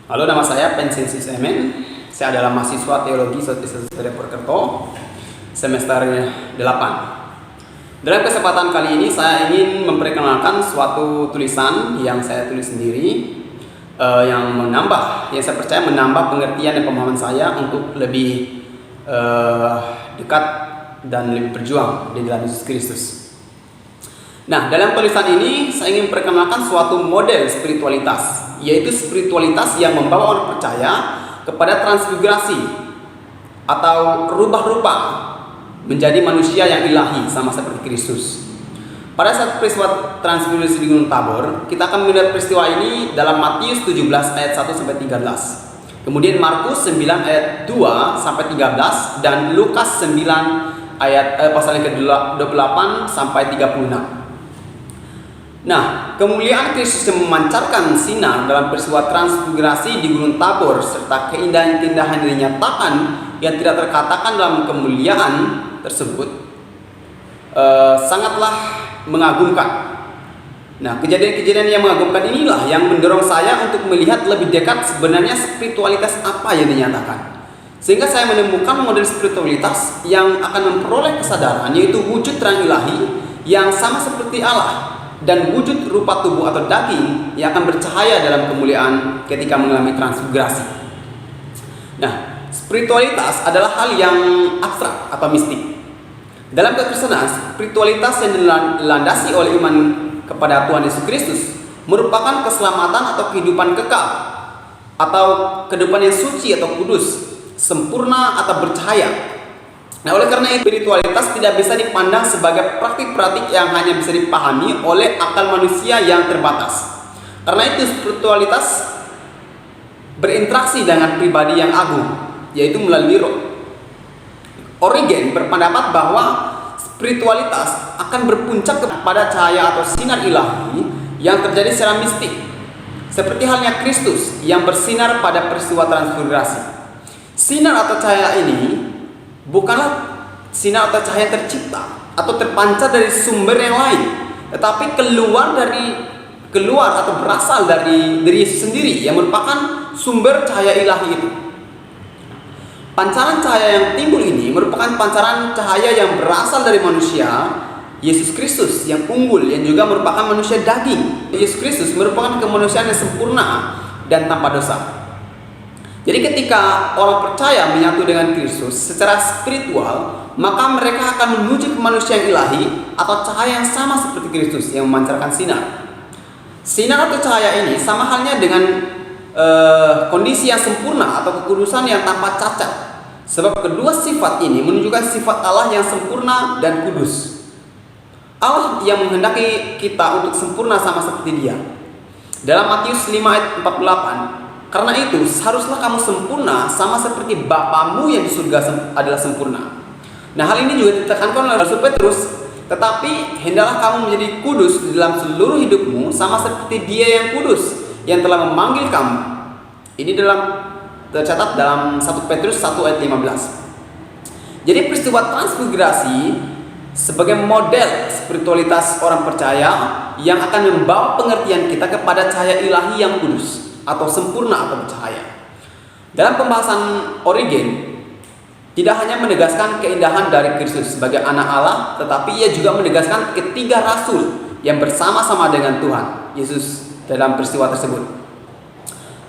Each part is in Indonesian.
Halo, nama saya Pensiensis Emen. Saya adalah mahasiswa Teologi Sotisa Purwokerto semester 8. Dalam kesempatan kali ini saya ingin memperkenalkan suatu tulisan yang saya tulis sendiri, yang saya percaya menambah pengertian dan pemahaman saya untuk lebih dekat dan lebih berjuang di dalam Yesus Kristus. Nah, dalam tulisan ini saya ingin memperkenalkan suatu model spiritualitas, yaitu spiritualitas yang membawa orang percaya kepada transfigurasi atau rubah rupa menjadi manusia yang ilahi sama seperti Kristus. Pada saat peristiwa transfigurasi di Gunung Tabor, kita akan melihat peristiwa ini dalam Matius 17 ayat 1 sampai 13. Kemudian Markus 9 ayat 2 sampai 13 dan Lukas 9 ayat pasal yang ke-28 sampai 36. Nah, kemuliaan Kristus yang memancarkan sinar dalam peristiwa transfigurasi di Gunung Tabor serta keindahan-keindahan yang dinyatakan yang tidak terkatakan dalam kemuliaan tersebut sangatlah mengagumkan. Nah, kejadian-kejadian yang mengagumkan inilah yang mendorong saya untuk melihat lebih dekat sebenarnya spiritualitas apa yang dinyatakan. Sehingga saya menemukan model spiritualitas yang akan memperoleh kesadaran, yaitu wujud terang ilahi yang sama seperti Allah dan wujud rupa tubuh atau daging yang akan bercahaya dalam kemuliaan ketika mengalami transfigurasi. Nah, spiritualitas adalah hal yang abstrak atau mistik. Dalam kekristenan, spiritualitas yang dilandasi oleh iman kepada Tuhan Yesus Kristus merupakan keselamatan atau kehidupan kekal atau kehidupan yang suci atau kudus, sempurna atau bercahaya. Nah, oleh karena itu, spiritualitas tidak bisa dipandang sebagai praktik-praktik yang hanya bisa dipahami oleh akal manusia yang terbatas. Karena itu, spiritualitas berinteraksi dengan pribadi yang agung, yaitu melalui roh. Origen berpendapat bahwa spiritualitas akan berpuncak kepada cahaya atau sinar ilahi yang terjadi secara mistik, seperti halnya Kristus yang bersinar pada peristiwa transfigurasi. Sinar atau cahaya ini bukanlah sinar atau cahaya tercipta atau terpancar dari sumber yang lain, tetapi keluar atau berasal dari Yesus sendiri yang merupakan sumber cahaya ilahi itu. Pancaran cahaya yang timbul ini merupakan pancaran cahaya yang berasal dari manusia Yesus Kristus yang unggul, yang juga merupakan manusia daging. Yesus Kristus merupakan kemanusiaan yang sempurna dan tanpa dosa. Jadi ketika orang percaya menyatu dengan Kristus secara spiritual, maka mereka akan menuju ke manusia yang ilahi atau cahaya yang sama seperti Kristus yang memancarkan sinar. Sinar atau cahaya ini sama halnya dengan kondisi yang sempurna atau kekudusan yang tanpa cacat. Sebab kedua sifat ini menunjukkan sifat Allah yang sempurna dan kudus. Allah yang menghendaki kita untuk sempurna sama seperti Dia. Dalam Matius 5 ayat 48, karena itu, seharuslah kamu sempurna sama seperti Bapamu yang di surga adalah sempurna. Nah, hal ini juga ditekankan oleh Rasul Petrus. Tetapi, hendaklah kamu menjadi kudus di dalam seluruh hidupmu sama seperti Dia yang kudus, yang telah memanggil kamu. Ini tercatat dalam 1 Petrus 1 ayat 15. Jadi, peristiwa transfigurasi sebagai model spiritualitas orang percaya yang akan membawa pengertian kita kepada cahaya ilahi yang kudus atau sempurna atau bercahaya. Dalam pembahasan Origen, tidak hanya menegaskan keindahan dari Kristus sebagai anak Allah, tetapi ia juga menegaskan ketiga rasul yang bersama-sama dengan Tuhan Yesus dalam peristiwa tersebut.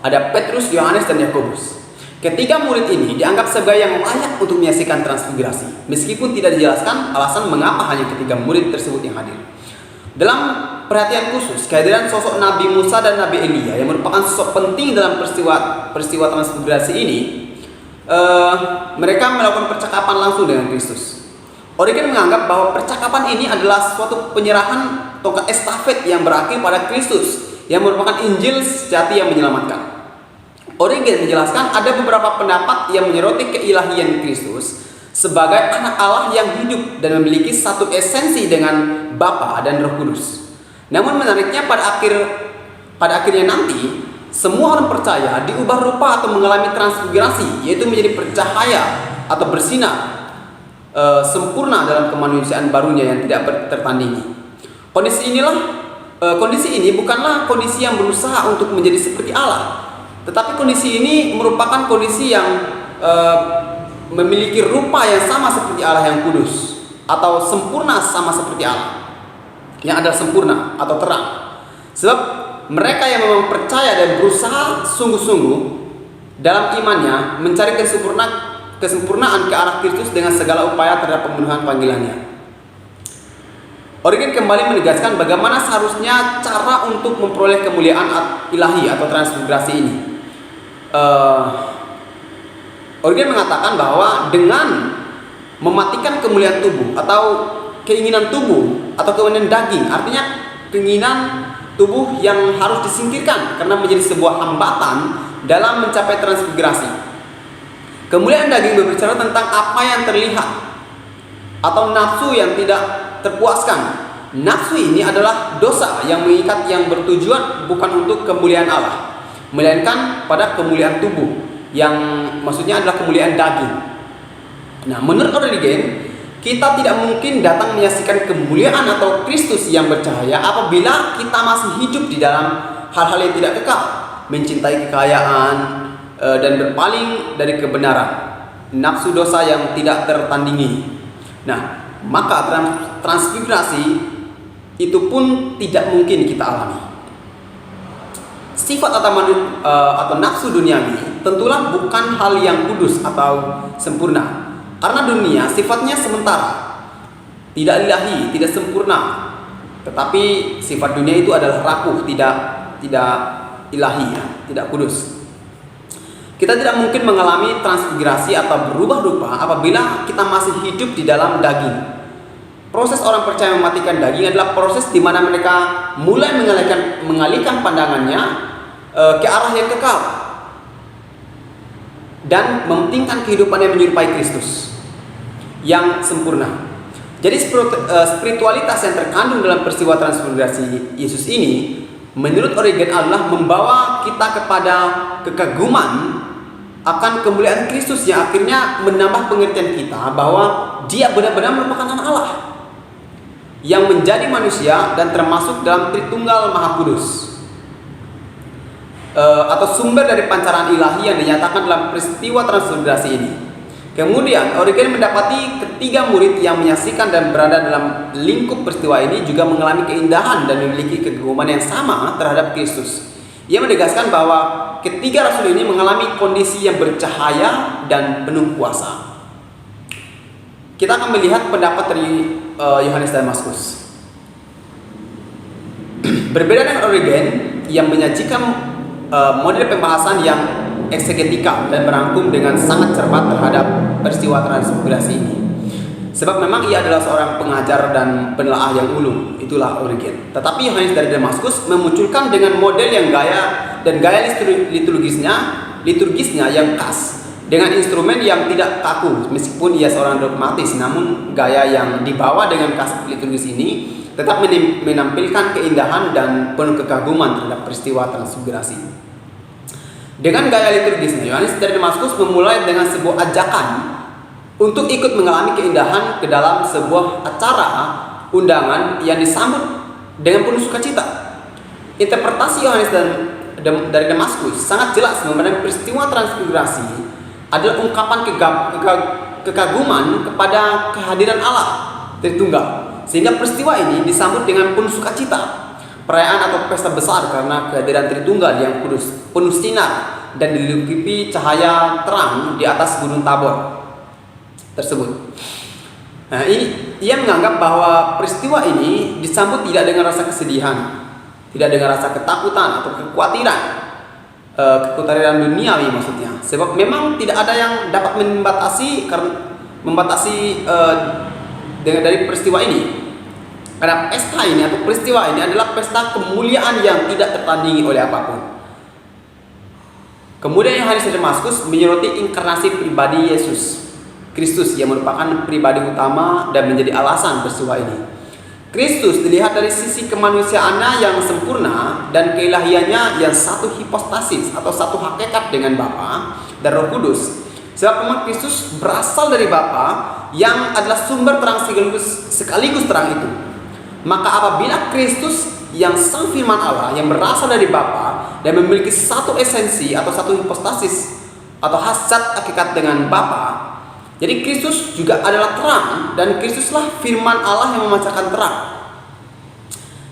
Ada Petrus, Yohanes, dan Yakobus. Ketiga murid ini dianggap sebagai yang layak untuk menyaksikan transfigurasi, meskipun tidak dijelaskan alasan mengapa hanya ketiga murid tersebut yang hadir. Dalam perhatian khusus, kehadiran sosok Nabi Musa dan Nabi Elia yang merupakan sosok penting dalam peristiwa transfigurasi ini, mereka melakukan percakapan langsung dengan Kristus. Origen menganggap bahwa percakapan ini adalah suatu penyerahan tongkat estafet yang berakhir pada Kristus, yang merupakan Injil sejati yang menyelamatkan. Origen menjelaskan ada beberapa pendapat yang menyoroti keilahian Kristus sebagai anak Allah yang hidup dan memiliki satu esensi dengan Bapa dan Roh Kudus. Namun menariknya pada akhirnya nanti semua orang percaya diubah rupa atau mengalami transfigurasi, yaitu menjadi bercahaya atau bersinar sempurna dalam kemanusiaan barunya yang tidak tertandingi. Kondisi ini bukanlah kondisi yang berusaha untuk menjadi seperti Allah, Tetapi kondisi ini merupakan kondisi yang memiliki rupa yang sama seperti Allah yang kudus, atau sempurna sama seperti Allah yang adalah sempurna atau terang. Sebab mereka yang memang percaya dan berusaha sungguh-sungguh dalam imannya mencari kesempurnaan ke arah Kristus dengan segala upaya terhadap pemenuhan panggilannya. Origen kembali menegaskan bagaimana seharusnya cara untuk memperoleh kemuliaan ilahi atau transmigrasi ini. Origen mengatakan bahwa dengan mematikan kemuliaan tubuh atau keinginan tubuh atau keinginan daging, artinya keinginan tubuh yang harus disingkirkan karena menjadi sebuah hambatan dalam mencapai transmigrasi. Kemuliaan daging berbicara tentang apa yang terlihat atau nafsu yang tidak terpuaskan. Nafsu ini adalah dosa yang mengikat, yang bertujuan bukan untuk kemuliaan Allah, melainkan pada kemuliaan tubuh, yang maksudnya adalah kemuliaan daging. Nah, menurut Origen, kita tidak mungkin datang menyaksikan kemuliaan atau Kristus yang bercahaya apabila kita masih hidup di dalam hal-hal yang tidak kekal, mencintai kekayaan dan berpaling dari kebenaran, nafsu dosa yang tidak tertandingi. Nah, maka transmigrasi itu pun tidak mungkin kita alami. Sifat atau nafsu duniawi tentulah bukan hal yang kudus atau sempurna, karena dunia sifatnya sementara, tidak ilahi, tidak sempurna. Tetapi sifat dunia itu adalah rapuh, tidak ilahi, tidak kudus. Kita tidak mungkin mengalami transmigrasi atau berubah rupa apabila kita masih hidup di dalam daging. Proses orang percaya mematikan daging adalah proses di mana mereka mulai mengalihkan pandangannya ke arah yang kekal dan mementingkan kehidupan yang menyerupai Kristus yang sempurna. Jadi spiritualitas yang terkandung dalam peristiwa transmigrasi Yesus ini menurut Origen adalah membawa kita kepada kekaguman akan kemuliaan Kristus yang akhirnya menambah pengertian kita bahwa Dia benar-benar merupakan anak Allah yang menjadi manusia dan termasuk dalam Tritunggal Maha Kudus, atau sumber dari pancaran ilahi yang dinyatakan dalam peristiwa transmigrasi ini. Kemudian Origen mendapati ketiga murid yang menyaksikan dan berada dalam lingkup peristiwa ini juga mengalami keindahan dan memiliki kegaguman yang sama terhadap Kristus. Ia menegaskan bahwa ketiga rasul ini mengalami kondisi yang bercahaya dan penuh kuasa. Kita akan melihat pendapat dari Yohanes Damaskus. Berbeda dengan Origen yang menyajikan model pembahasan yang eksegetika dan merangkum dengan sangat cermat terhadap peristiwa transmigrasi ini. Sebab memang ia adalah seorang pengajar dan penelaah yang ulung, itulah Origen. Tetapi Yohanes dari Damaskus memunculkan dengan model yang gaya liturgisnya yang khas, dengan instrumen yang tidak kaku. Meskipun ia seorang dogmatis, namun gaya yang dibawa dengan khas liturgis ini tetap menampilkan keindahan dan penuh kekaguman terhadap peristiwa transmigrasi. Dengan gaya liturgisnya, Yohanes dari Damaskus memulai dengan sebuah ajakan untuk ikut mengalami keindahan ke dalam sebuah acara undangan yang disambut dengan penuh sukacita. Interpretasi Yohanes dari Damaskus sangat jelas memandang peristiwa transmigrasi adalah ungkapan kekaguman kepada kehadiran Allah Tritunggal, sehingga peristiwa ini disambut dengan penuh sukacita. Perayaan atau pesta besar karena kehadiran Tritunggal yang kudus, penuh sinar dan diliputi cahaya terang di atas Gunung Tabor tersebut. Nah, ia menganggap bahwa peristiwa ini disambut tidak dengan rasa kesedihan, tidak dengan rasa ketakutan atau kekhawatiran duniawi maksudnya. Sebab memang tidak ada yang dapat membatasi dari peristiwa ini. Karena pesta ini atau peristiwa ini adalah pesta kemuliaan yang tidak tertandingi oleh apapun. Kemudian Yohanes dari Damaskus menyoroti inkarnasi pribadi Yesus Kristus yang merupakan pribadi utama dan menjadi alasan peristiwa ini. Kristus dilihat dari sisi kemanusiaannya yang sempurna dan keilahiannya yang satu hipostasis atau satu hakikat dengan Bapa dan Roh Kudus. Sebab memang Kristus berasal dari Bapa yang adalah sumber terang sekaligus terang itu. Maka apabila Kristus yang sang firman Allah yang berasal dari Bapa dan memiliki satu esensi atau satu hipostasis atau hasrat hakikat dengan Bapa. Jadi Kristus juga adalah terang, dan Kristuslah firman Allah yang memancarkan terang.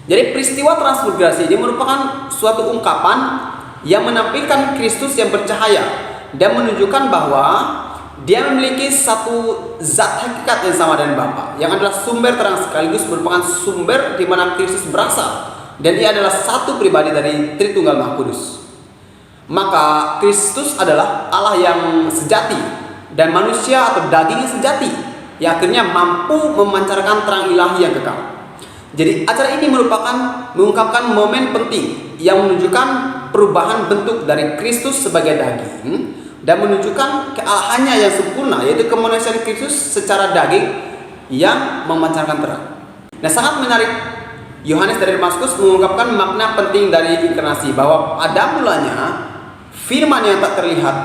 Jadi peristiwa transmigrasi ini merupakan suatu ungkapan yang menampilkan Kristus yang bercahaya dan menunjukkan bahwa Dia memiliki satu zat hakikat yang sama dengan Bapa, yang adalah sumber terang sekaligus merupakan sumber di mana Kristus berasal, dan Ia adalah satu pribadi dari Tritunggal Maha Kudus. Maka Kristus adalah Allah yang sejati dan manusia atau daging yang sejati, yang akhirnya mampu memancarkan terang ilahi yang kekal. Jadi acara ini mengungkapkan momen penting yang menunjukkan perubahan bentuk dari Kristus sebagai daging dan menunjukkan kealahannya yang sempurna, yaitu kemanusiaan Kristus secara daging yang memancarkan terang. Nah, sangat menarik, Yohanes dari Damaskus mengungkapkan makna penting dari inkarnasi, bahwa pada mulanya firman yang tak terlihat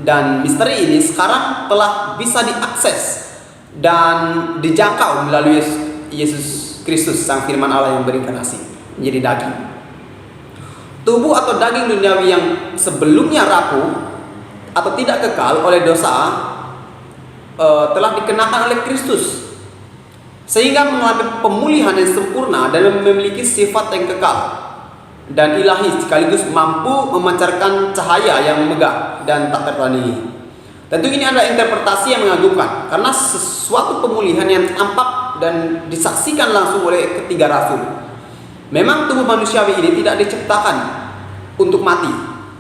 dan misteri ini sekarang telah bisa diakses dan dijangkau melalui Yesus Kristus, sang firman Allah yang berinkarnasi menjadi daging. Tubuh atau daging duniawi yang sebelumnya rapuh atau tidak kekal oleh dosa telah dikenakan oleh Kristus, sehingga mengalami pemulihan yang sempurna dan memiliki sifat yang kekal dan ilahi, sekaligus mampu memancarkan cahaya yang megah dan tak tertandingi. Tentu ini adalah interpretasi yang mengagumkan, karena sesuatu pemulihan yang tampak dan disaksikan langsung oleh ketiga rasul. Memang tubuh manusiawi ini tidak diciptakan untuk mati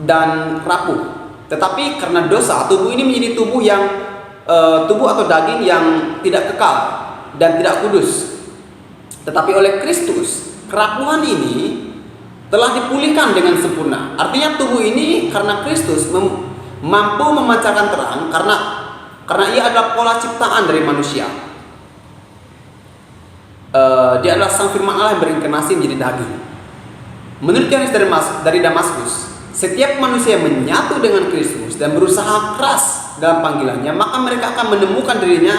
dan rapuh, tetapi karena dosa, tubuh ini menjadi tubuh atau daging yang tidak kekal dan tidak kudus. Tetapi oleh Kristus, kerapuhan ini telah dipulihkan dengan sempurna. Artinya tubuh ini karena Kristus mampu memancarkan terang karena Ia adalah pola ciptaan dari manusia. Dia adalah sang firman Allah yang berinkarnasi menjadi daging. Menurut Yohanes dari Damaskus, setiap manusia yang menyatu dengan Kristus dan berusaha keras dalam panggilannya, maka mereka akan menemukan dirinya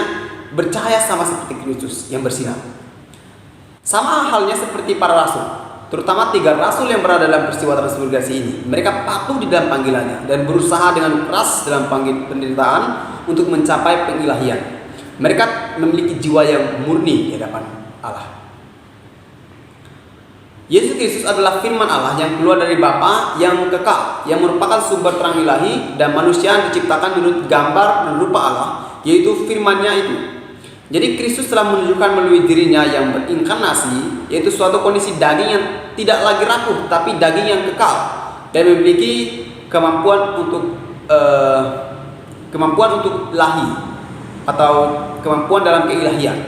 bercahaya sama seperti Kristus yang bersinar. Sama halnya seperti para rasul, terutama 3 rasul yang berada dalam peristiwa transmigrasi ini. Mereka patuh di dalam panggilannya dan berusaha dengan keras dalam penderitaan untuk mencapai pengilahian. Mereka memiliki jiwa yang murni di hadapan Allah. Yesus Kristus adalah firman Allah yang keluar dari Bapa yang kekal, yang merupakan sumber terang ilahi, dan manusia yang diciptakan menurut gambar dan rupa Allah, yaitu firman-Nya itu. Jadi Kristus telah menunjukkan melalui dirinya yang berinkarnasi, yaitu suatu kondisi daging yang tidak lagi rapuh, tapi daging yang kekal dan memiliki kemampuan untuk lahi atau kemampuan dalam keilahian.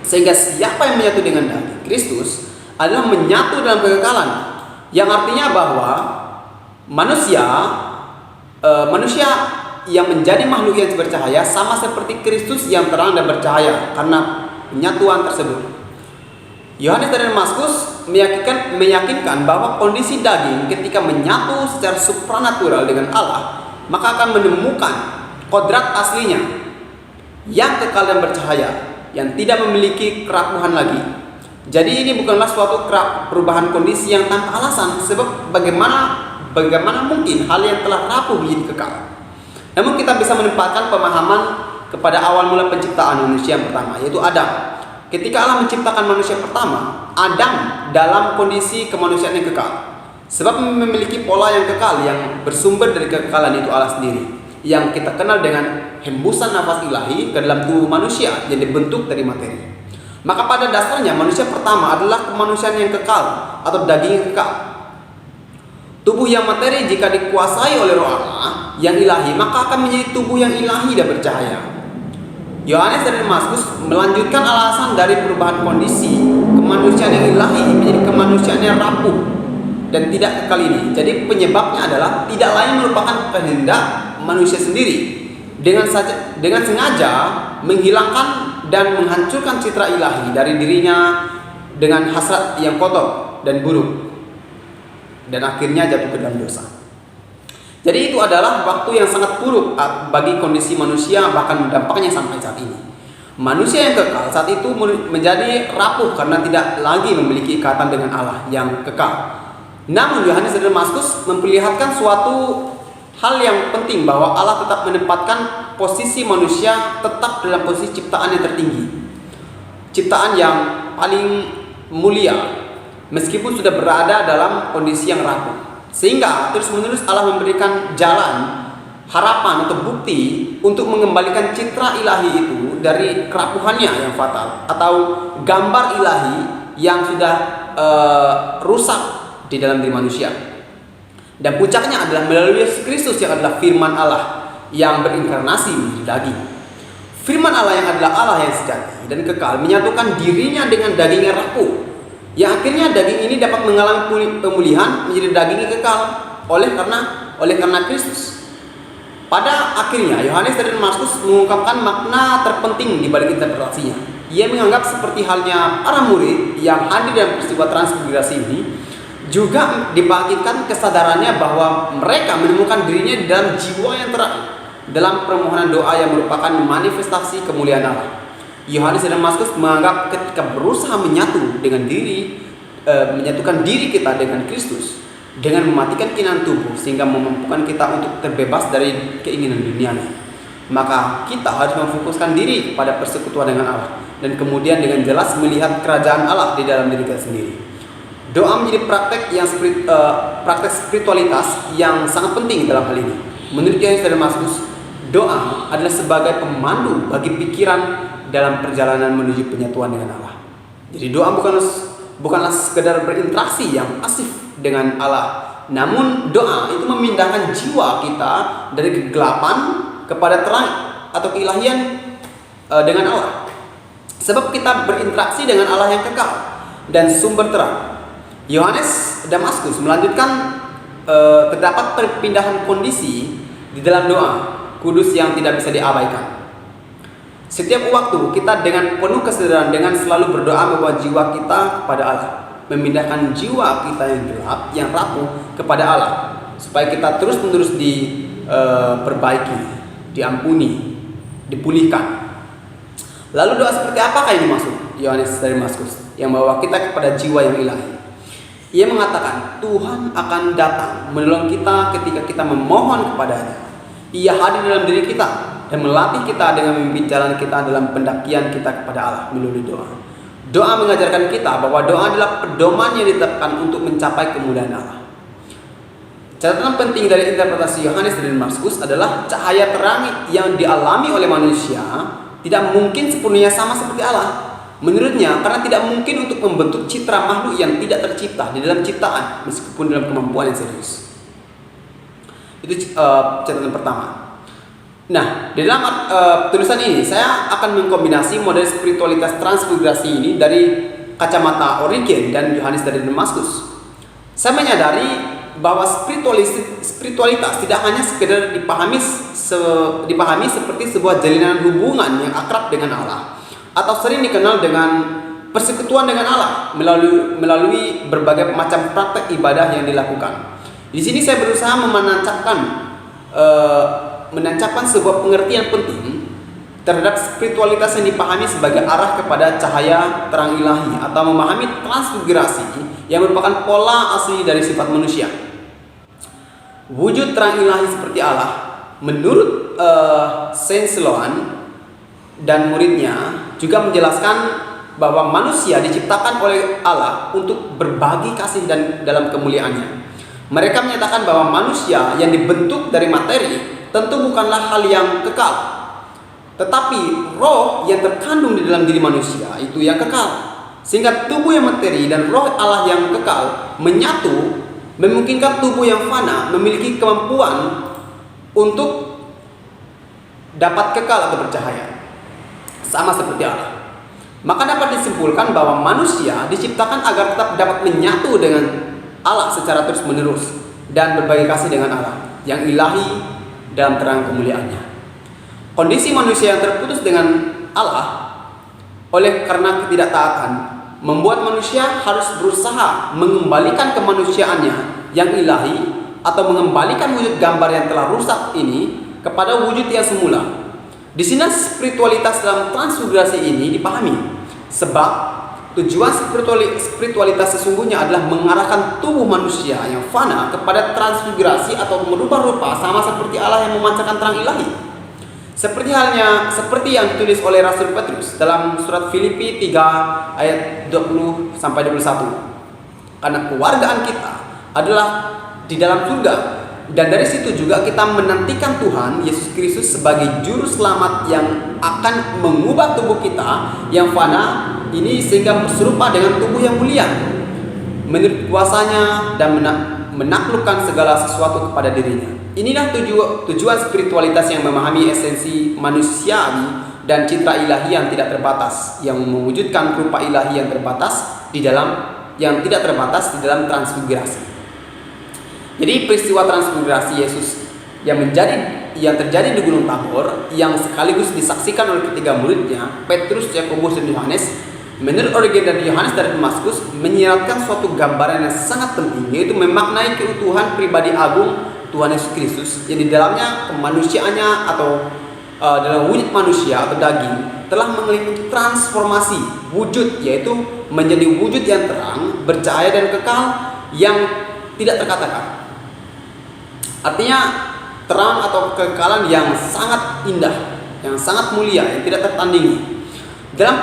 Sehingga siapa yang menyatu dengan daging Kristus adalah menyatu dalam kekekalan, yang artinya bahwa manusia yang menjadi makhluk yang bercahaya sama seperti Kristus yang terang dan bercahaya karena penyatuan tersebut. Yohanes dari Damaskus meyakinkan bahwa kondisi daging ketika menyatu secara supranatural dengan Allah, maka akan menemukan kodrat aslinya yang kekal dan bercahaya, yang tidak memiliki kerapuhan lagi. Jadi ini bukanlah suatu perubahan kondisi yang tanpa alasan, sebab bagaimana mungkin hal yang telah rapuh menjadi kekal. Namun kita bisa menempatkan pemahaman kepada awal mula penciptaan manusia yang pertama, yaitu Adam. Ketika Allah menciptakan manusia pertama, Adam dalam kondisi kemanusiaan yang kekal, sebab memiliki pola yang kekal yang bersumber dari kekekalan, itu Allah sendiri, yang kita kenal dengan hembusan nafas ilahi ke dalam tubuh manusia yang dibentuk dari materi. Maka pada dasarnya manusia pertama adalah kemanusiaan yang kekal atau daging yang kekal. Tubuh yang materi jika dikuasai oleh Roh Allah yang ilahi, maka akan menjadi tubuh yang ilahi dan bercahaya. Yohanes dari Damaskus melanjutkan alasan dari perubahan kondisi kemanusiaan yang ilahi menjadi kemanusiaan yang rapuh dan tidak kekal ini. Jadi penyebabnya adalah tidak lain merupakan kehendak manusia sendiri dengan sengaja menghilangkan dan menghancurkan citra ilahi dari dirinya dengan hasrat yang kotor dan buruk, dan akhirnya jatuh ke dalam dosa. Jadi itu adalah waktu yang sangat buruk bagi kondisi manusia, bahkan dampaknya sampai saat ini. Manusia yang kekal saat itu menjadi rapuh karena tidak lagi memiliki ikatan dengan Allah yang kekal. Namun Yohanes dari Damaskus memperlihatkan suatu hal yang penting, bahwa Allah tetap menempatkan posisi manusia tetap dalam posisi ciptaan yang tertinggi, ciptaan yang paling mulia, meskipun sudah berada dalam kondisi yang rapuh. Sehingga terus-menerus Allah memberikan jalan, harapan atau bukti untuk mengembalikan citra ilahi itu dari kerapuhannya yang fatal, atau gambar ilahi yang sudah rusak di dalam diri manusia. Dan puncaknya adalah melalui Yesus Kristus yang adalah firman Allah yang berinkarnasi menjadi daging. Firman Allah yang adalah Allah yang sejati dan kekal menyatukan dirinya dengan daging yang rapuh, yang akhirnya daging ini dapat mengalami pemulihan menjadi daging yang kekal oleh karena Kristus. Pada akhirnya Yohanes dari Damaskus mengungkapkan makna terpenting di balik interpretasinya. Ia menganggap seperti halnya para murid yang hadir dalam peristiwa transfigurasi ini, juga dibangkitkan kesadarannya bahwa mereka menemukan dirinya di dalam jiwa yang terang dalam permohonan doa yang merupakan manifestasi kemuliaan Allah. Yohanes dari Damaskus menganggap ketika berusaha menyatukan diri kita dengan Kristus dengan mematikan keinginan tubuh sehingga memampukan kita untuk terbebas dari keinginan duniawi, maka kita harus memfokuskan diri pada persekutuan dengan Allah dan kemudian dengan jelas melihat kerajaan Allah di dalam diri kita sendiri. Doa menjadi praktek spiritualitas yang sangat penting dalam hal ini. Menurut Yohanes dari Damaskus, doa adalah sebagai pemandu bagi pikiran dalam perjalanan menuju penyatuan dengan Allah. Jadi doa bukanlah sekedar berinteraksi yang pasif dengan Allah, namun doa itu memindahkan jiwa kita dari kegelapan kepada terang atau keilahian dengan Allah. Sebab kita berinteraksi dengan Allah yang kekal dan sumber terang. Yohanes Damaskus melanjutkan terdapat perpindahan kondisi di dalam doa kudus yang tidak bisa diabaikan. Setiap waktu kita dengan penuh kesadaran dengan selalu berdoa membawa jiwa kita kepada Allah, memindahkan jiwa kita yang gelap, yang rapuh kepada Allah, supaya kita terus-menerus diperbaiki, diampuni, dipulihkan. Lalu doa seperti apakah ini maksud Yohanes dari Damaskus yang membawa kita kepada jiwa yang ilahi? Ia mengatakan Tuhan akan datang menolong kita ketika kita memohon kepadanya. Ia hadir dalam diri kita dan melatih kita dengan memimpin jalan kita dalam pendakian kita kepada Allah melalui doa. Doa mengajarkan kita bahwa doa adalah pedoman yang ditetapkan untuk mencapai kemuliaan Allah. Catatan penting dari interpretasi Yohanes dari Damaskus adalah cahaya terang yang dialami oleh manusia tidak mungkin sepenuhnya sama seperti Allah. Menurutnya, karena tidak mungkin untuk membentuk citra makhluk yang tidak tercipta di dalam ciptaan, meskipun dalam kemampuan yang serius. Itu catatan pertama. Nah, di dalam tulisan ini, saya akan mengkombinasi model spiritualitas transfigurasi ini dari kacamata Origen dan Yohanes dari Damaskus. Saya menyadari bahwa spiritualitas tidak hanya sekedar dipahami seperti sebuah jalinan hubungan yang akrab dengan Allah, atau sering dikenal dengan persekutuan dengan Allah melalui berbagai macam praktek ibadah yang dilakukan. Di sini saya berusaha menancapkan sebuah pengertian penting terhadap spiritualitas yang dipahami sebagai arah kepada cahaya terang ilahi, atau memahami transfigurasi yang merupakan pola asli dari sifat manusia. Wujud terang ilahi seperti Allah menurut Saint Siloan dan muridnya juga menjelaskan bahwa manusia diciptakan oleh Allah untuk berbagi kasih dan dalam kemuliaannya. Mereka menyatakan bahwa manusia yang dibentuk dari materi tentu bukanlah hal yang kekal, tetapi roh yang terkandung di dalam diri manusia itu yang kekal. Sehingga tubuh yang materi dan roh Allah yang kekal menyatu, memungkinkan tubuh yang fana memiliki kemampuan untuk dapat kekal atau bercahaya, sama seperti Allah. Maka dapat disimpulkan bahwa manusia diciptakan agar tetap dapat menyatu dengan Allah secara terus menerus dan berbagi kasih dengan Allah yang ilahi dalam terang kemuliaannya. Kondisi manusia yang terputus dengan Allah oleh karena ketidaktaatan membuat manusia harus berusaha mengembalikan kemanusiaannya yang ilahi, atau mengembalikan wujud gambar yang telah rusak ini kepada wujud yang semula. Di sini spiritualitas dalam transfigurasi ini dipahami, sebab tujuan spiritualitas sesungguhnya adalah mengarahkan tubuh manusia yang fana kepada transfigurasi atau merubah rupa sama seperti Allah yang memancarkan terang ilahi. Seperti yang ditulis oleh Rasul Petrus dalam surat Filipi 3 ayat 20 sampai 21. Karena kewargaan kita adalah di dalam surga, dan dari situ juga kita menantikan Tuhan Yesus Kristus sebagai juru selamat yang akan mengubah tubuh kita yang fana ini sehingga serupa dengan tubuh yang mulia menurut kuasanya dan menaklukkan segala sesuatu kepada dirinya. Inilah tujuan spiritualitas yang memahami esensi manusiawi dan citra ilahi yang tidak terbatas, yang mewujudkan rupa ilahi yang tidak terbatas di dalam transfigurasi. Jadi peristiwa transfigurasi Yesus yang terjadi di Gunung Tabor, yang sekaligus disaksikan oleh ketiga muridnya, Petrus, Yakobus, dan Yohanes, menurut Origen dan Yohanes dari Damaskus, menyiratkan suatu gambaran yang sangat penting, yaitu memaknai keutuhan pribadi agung Tuhan Yesus Kristus, yang di dalamnya kemanusiaannya atau dalam wujud manusia atau daging telah mengelilingi transformasi wujud, yaitu menjadi wujud yang terang, bercahaya dan kekal yang tidak terkatakan. Artinya terang atau kekekalan yang sangat indah, yang sangat mulia, yang tidak tertandingi. Dalam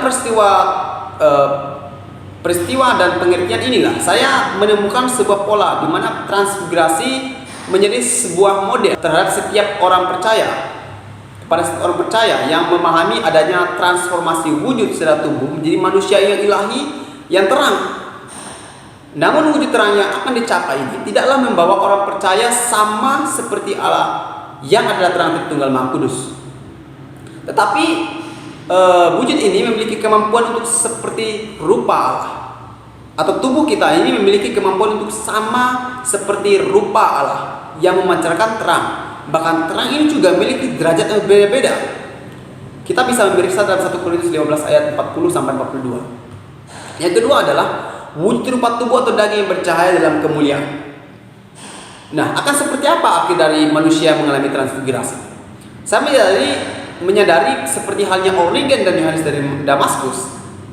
peristiwa dan pengertian inilah saya menemukan sebuah pola di mana transfigurasi menjadi sebuah model terhadap setiap orang percaya. Pada setiap orang percaya yang memahami adanya transformasi wujud secara tubuh menjadi manusia yang ilahi yang terang. Namun wujud terang yang akan dicapai ini tidaklah membawa orang percaya sama seperti Allah yang adalah terang Tritunggal Maha Kudus. Tetapi wujud ini memiliki kemampuan untuk seperti rupa Allah, atau tubuh kita ini memiliki kemampuan untuk sama seperti rupa Allah yang memancarkan terang. Bahkan terang ini juga memiliki derajat yang berbeda-beda. Kita bisa memeriksa dalam 1 Korintus 15 ayat 40 sampai 42. Yang kedua adalah wujud rupa tubuh atau daging yang bercahaya dalam kemuliaan. Nah, akan seperti apa akhir dari manusia mengalami transfigurasi? Saya menyadari seperti halnya Origen dan Yohanes dari Damaskus,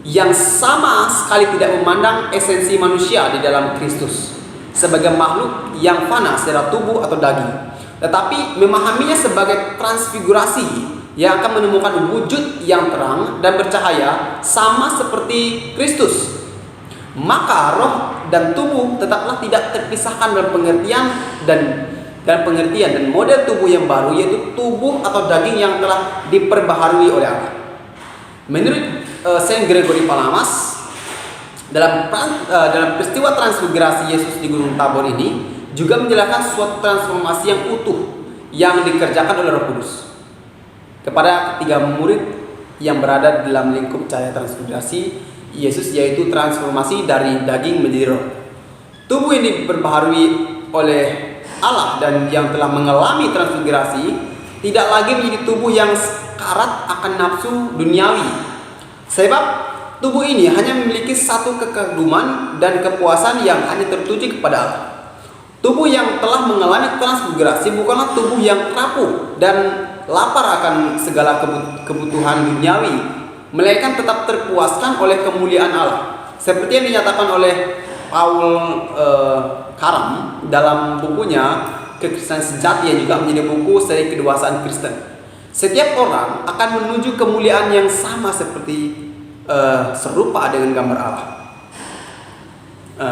yang sama sekali tidak memandang esensi manusia di dalam Kristus sebagai makhluk yang fana secara tubuh atau daging, tetapi memahaminya sebagai transfigurasi yang akan menemukan wujud yang terang dan bercahaya sama seperti Kristus. Maka roh dan tubuh tetaplah tidak terpisahkan dalam pengertian dan model tubuh yang baru, yaitu tubuh atau daging yang telah diperbaharui oleh Allah. Menurut Saint Gregory Palamas, dalam peristiwa transfigurasi Yesus di Gunung Tabor ini juga menjelaskan suatu transformasi yang utuh yang dikerjakan oleh Roh Kudus kepada ketiga murid yang berada dalam lingkup cahaya transfigurasi Yesus, yaitu transformasi dari daging menjadi roh. Tubuh ini diperbaharui oleh Allah dan yang telah mengalami transfigurasi tidak lagi menjadi tubuh yang karat akan nafsu duniawi, sebab tubuh ini hanya memiliki satu kekaguman dan kepuasan yang hanya tertuju kepada Allah. Tubuh yang telah mengalami transfigurasi bukanlah tubuh yang rapuh dan lapar akan segala kebutuhan duniawi, melainkan tetap terpuaskan oleh kemuliaan Allah, seperti yang dinyatakan oleh Paul Karam dalam bukunya Kekristenan Sejati, yang juga menjadi buku seri kedewasaan Kristen. Setiap orang akan menuju kemuliaan yang sama seperti serupa dengan gambar Allah.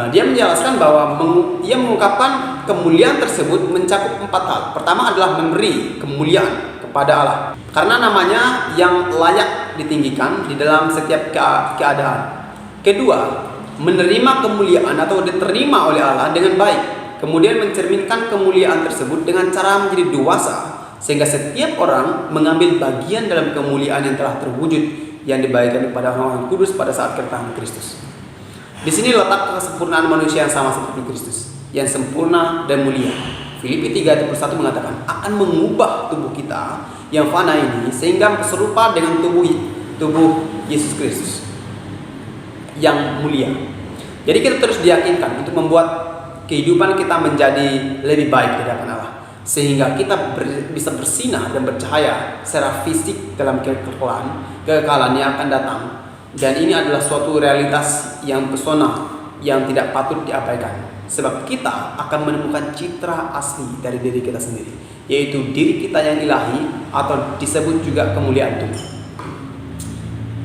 Dia menjelaskan bahwa ia mengungkapkan kemuliaan tersebut mencakup 4 hal. Pertama adalah memberi kemuliaan kepada Allah, karena namanya yang layak ditinggikan di dalam setiap keadaan. Kedua, menerima kemuliaan atau diterima oleh Allah dengan baik, kemudian mencerminkan kemuliaan tersebut dengan cara menjadi dewasa, sehingga setiap orang mengambil bagian dalam kemuliaan yang telah terwujud yang dibagikan kepada orang-orang kudus pada saat kedatangan Kristus. Di sini letak kesempurnaan manusia yang sama seperti Kristus, yang sempurna dan mulia. Filipi 3 ayat 1 mengatakan akan mengubah tubuh kita yang fana ini sehingga serupa dengan tubuh Yesus Kristus yang mulia. Jadi kita terus diyakinkan untuk membuat kehidupan kita menjadi lebih baik di hadapan Allah, sehingga kita bisa bersinar dan bercahaya secara fisik dalam kekekalan yang akan datang Dan ini adalah suatu realitas yang pesona yang tidak patut diabaikan. Sebab kita akan menemukan citra asli dari diri kita sendiri, yaitu diri kita yang ilahi atau disebut juga kemuliaan Tuhan.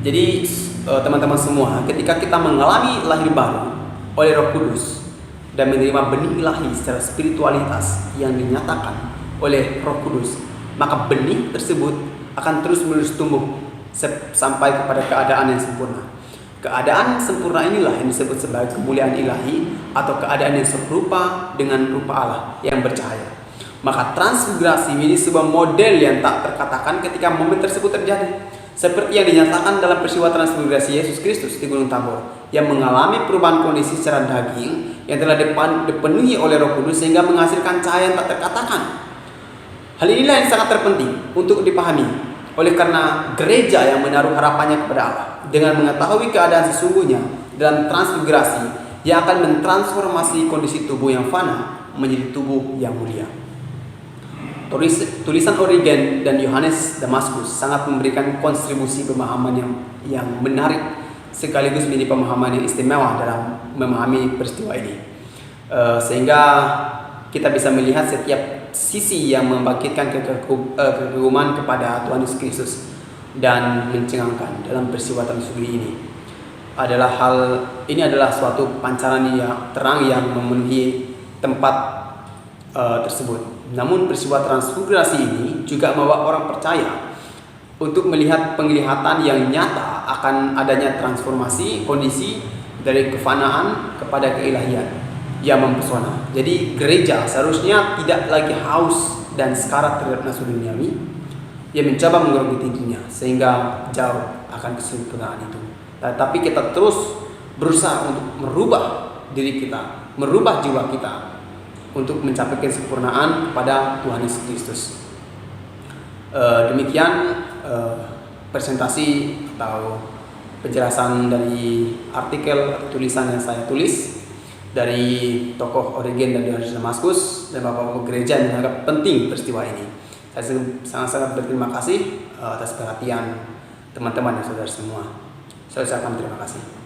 Jadi teman-teman semua, ketika kita mengalami lahir baru oleh Roh Kudus dan menerima benih ilahi secara spiritualitas yang dinyatakan oleh Roh Kudus, maka benih tersebut akan terus-menerus tumbuh sampai kepada keadaan yang sempurna. Keadaan sempurna inilah yang disebut sebagai kemuliaan ilahi atau keadaan yang serupa dengan rupa Allah yang bercahaya. Maka transmigrasi ini sebuah model yang tak terkatakan ketika momen tersebut terjadi, seperti yang dinyatakan dalam peristiwa transmigrasi Yesus Kristus di Gunung Tabor, yang mengalami perubahan kondisi secara daging yang telah dipenuhi oleh Roh Kudus sehingga menghasilkan cahaya yang tak terkatakan. Hal inilah yang sangat terpenting untuk dipahami oleh karena gereja yang menaruh harapannya kepada Allah dengan mengetahui keadaan sesungguhnya dalam transmigrasi yang akan mentransformasi kondisi tubuh yang fana menjadi tubuh yang mulia. Tulisan Origen dan Yohanes Damaskus sangat memberikan kontribusi pemahaman yang menarik sekaligus menjadi pemahaman yang istimewa dalam memahami peristiwa ini, sehingga kita bisa melihat setiap sisi yang membangkitkan kekaguman kepada Tuhan Yesus Kristus dan mencengangkan dalam peristiwa transmigrasi ini. Ini adalah suatu pancaran yang terang yang memenuhi tempat tersebut. Namun peristiwa transmigrasi ini juga membawa orang percaya untuk melihat penglihatan yang nyata akan adanya transformasi kondisi dari kefanaan kepada keilahian yang mempesona. Jadi gereja seharusnya tidak lagi haus dan sekarat terhadap nafsu duniawi yang mencoba menggerogoti dirinya sehingga jauh akan kesempurnaan itu. Tapi kita terus berusaha untuk merubah diri kita, merubah jiwa kita untuk mencapai kesempurnaan kepada Tuhan Yesus Kristus. Demikian presentasi atau penjelasan dari artikel tulisan yang saya tulis dari tokoh Origen dan Yohanes Damaskus dan bapak-bapak gereja yang menganggap penting peristiwa ini. Saya sangat-sangat berterima kasih atas perhatian teman-teman dan saudara semua. Saya ucapkan terima kasih.